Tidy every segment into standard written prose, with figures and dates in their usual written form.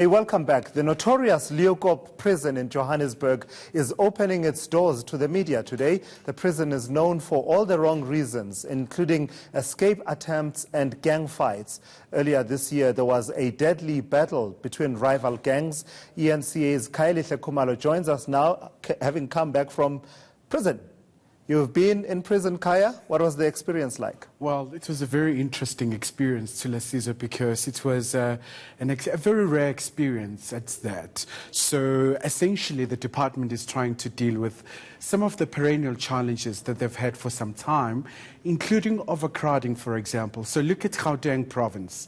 Hey, welcome back. The notorious Leeuwkop prison in Johannesburg is opening its doors to the media today. The prison is known for all the wrong reasons, including escape attempts and gang fights. Earlier this year, there was a deadly battle between rival gangs. eNCA's Khayelihle Khumalo joins us now, having come back from prison. You've been in prison, Kaya. What was the experience like? Well, it was a very interesting experience, Caesar, because it was a very rare experience at that. So essentially, the department is trying to deal with some of the perennial challenges that they've had for some time, including overcrowding, for example. So look at Gauteng province.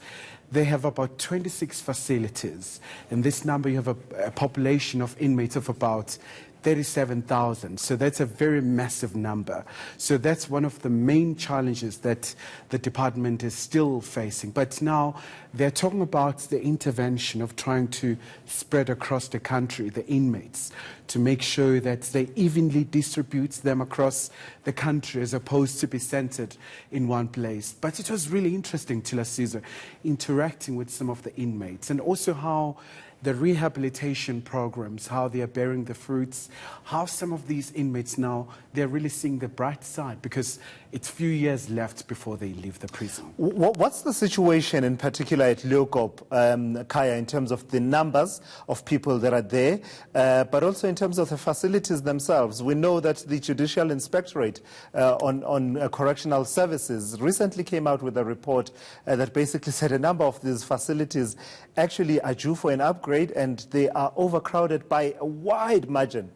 They have about 26 facilities. In this number, you have a population of inmates of about 37,000. So that's a very massive number. So that's one of the main challenges that the department is still facing. But now they're talking about the intervention of trying to spread across the country the inmates to make sure that they evenly distribute them across the country as opposed to be centered in one place. But it was really interesting, Caesar, interacting with some of the inmates and also how the rehabilitation programs, how they are bearing the fruits, how some of these inmates now, they're really seeing the bright side because it's few years left before they leave the prison. What's the situation in particular at Leeuwkop, Kaya, in terms of the numbers of people that are there, but also in terms of the facilities themselves? We know that the Judicial Inspectorate on Correctional Services recently came out with a report that basically said a number of these facilities actually are due for an upgrade and they are overcrowded by a wide margin.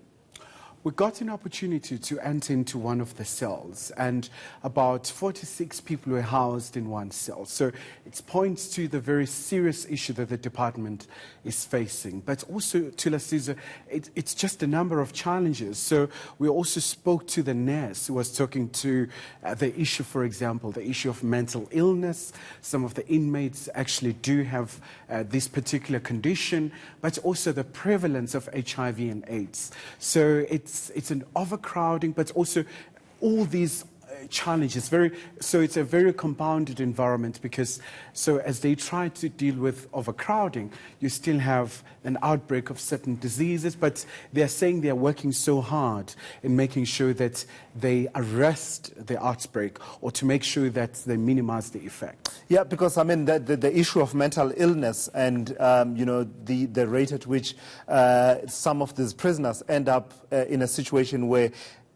We got an opportunity to enter into one of the cells, and about 46 people were housed in one cell. So it points to the very serious issue that the department is facing. But also, Caesar, it's just a number of challenges. So we also spoke to the nurse who was talking to the issue, for example, the issue of mental illness. Some of the inmates actually do have this particular condition, but also the prevalence of HIV and AIDS. So it's an overcrowding, but also all these challenges. So it's a very compounded environment because so as they try to deal with overcrowding, you still have an outbreak of certain diseases, but they're saying they're working so hard in making sure that they arrest the outbreak or to make sure that they minimize the effect. Yeah, because I mean the issue of mental illness and the rate at which some of these prisoners end up in a situation where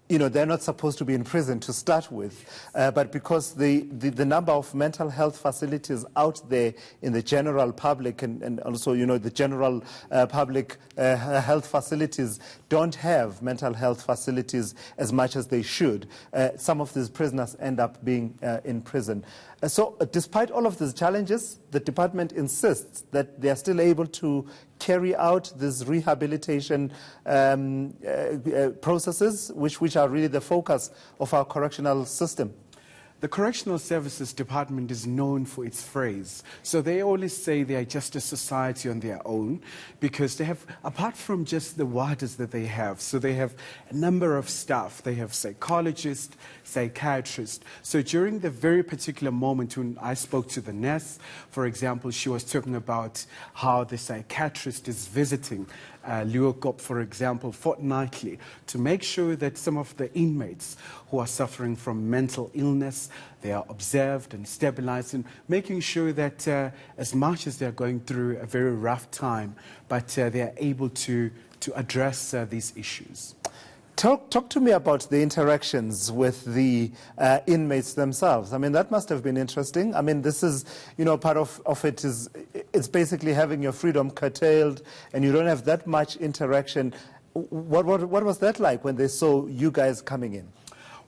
they're not supposed to be in prison to start with, but because the number of mental health facilities out there in the general public and also, the general public health facilities don't have mental health facilities as much as they should. Some of these prisoners end up being in prison. So despite all of these challenges, the department insists that they are still able to carry out these rehabilitation processes, which are really the focus of our correctional system. The Correctional Services Department is known for its phrase. So they always say they are just a society on their own because they have, apart from just the warders that they have, so they have a number of staff. They have psychologists, psychiatrists. So during the very particular moment when I spoke to the nurse, for example, she was talking about how the psychiatrist is visiting Leeuwkop, for example, fortnightly to make sure that some of the inmates who are suffering from mental illness, they are observed and stabilized, and making sure that as much as they're going through a very rough time, but they are able to address these issues. Talk to me about the interactions with the inmates themselves. I mean, that must have been interesting. I mean, this is, part of it is, it's basically having your freedom curtailed and you don't have that much interaction. What was that like when they saw you guys coming in?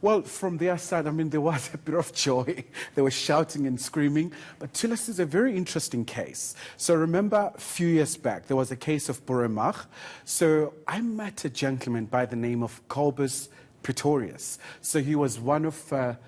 Well, from their side, I mean, there was a bit of joy. They were shouting and screaming. But Tilas is a very interesting case. So remember, a few years back, there was a case of Boremach. So I met a gentleman by the name of Cobus Pretorius. So he was one of,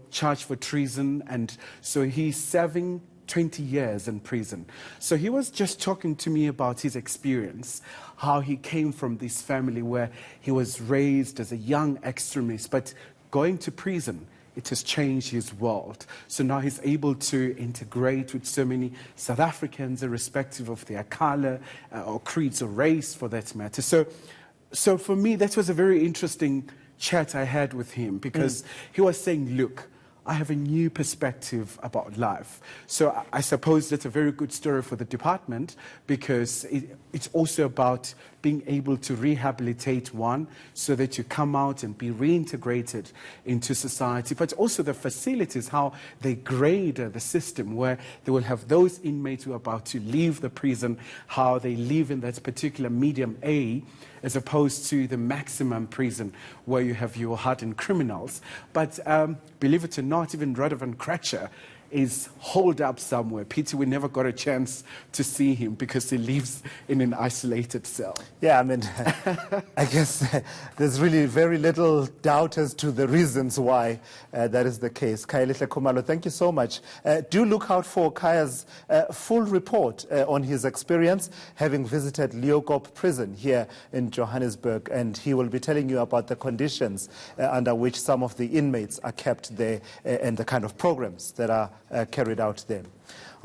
charged for treason. And so he's serving 20 years in prison. So he was just talking to me about his experience, how he came from this family where he was raised as a young extremist, but going to prison, it has changed his world. So now he's able to integrate with so many South Africans, irrespective of their color or creeds or race, for that matter. So for me, that was a very interesting chat I had with him, because he was saying, look, I have a new perspective about life. So I suppose that's a very good story for the department, because it's also about being able to rehabilitate one so that you come out and be reintegrated into society. But also the facilities, how they grade the system, where they will have those inmates who are about to leave the prison, how they live in that particular medium A, as opposed to the maximum prison where you have your hardened criminals. But believe it or not, even Radovan Kratcher is holed up somewhere. Peter, we never got a chance to see him because he lives in an isolated cell. Yeah, I mean, I guess there's really very little doubt as to the reasons why that is the case. Khayelihle Khumalo, thank you so much. Do look out for Kaya's full report on his experience having visited Leeuwkop prison here in Johannesburg, and he will be telling you about the conditions under which some of the inmates are kept there and the kind of programs that are carried out there.